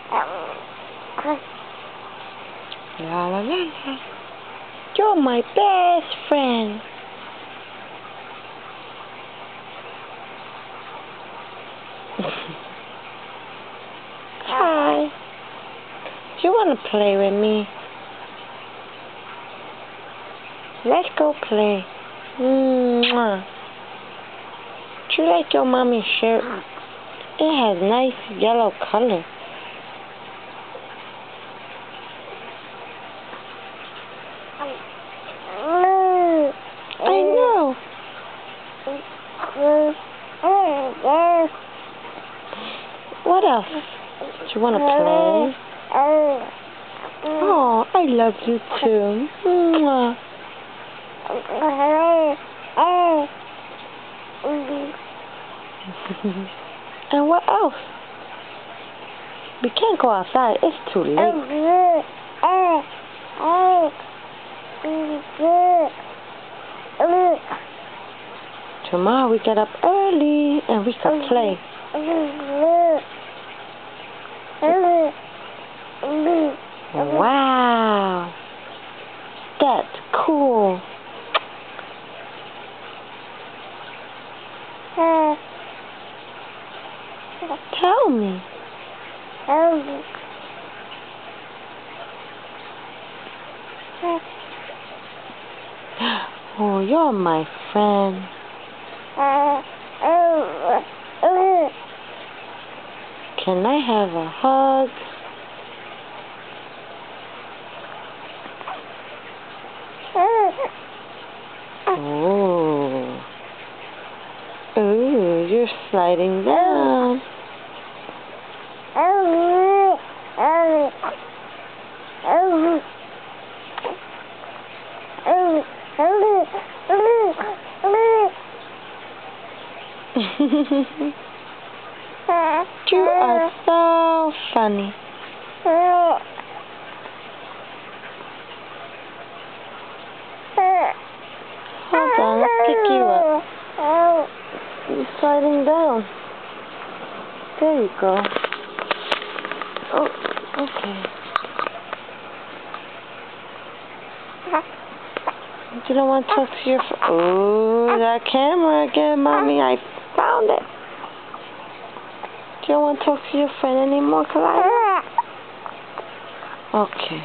La la la la. You're my best friend. Hi. Do you want to play with me? Let's go play. Mwah. Do you like your mommy's shirt? It has nice yellow color. I know. What else? Do you want to play? Oh, I love you too. Mwah. And what else? We can't go outside. It's too late. Tomorrow we get up early and we can play. Wow. That's cool. Tell me. Oh, you're my friend. Can I have a hug? Oh. Ooh, you're sliding down. You are so funny. Hold on, let's pick you up. You're sliding down. There you go. Oh, okay. You don't want to talk to your friend? Oh, that camera again, Mommy. I found it. You don't want to talk to your friend anymore, Kalila? Okay.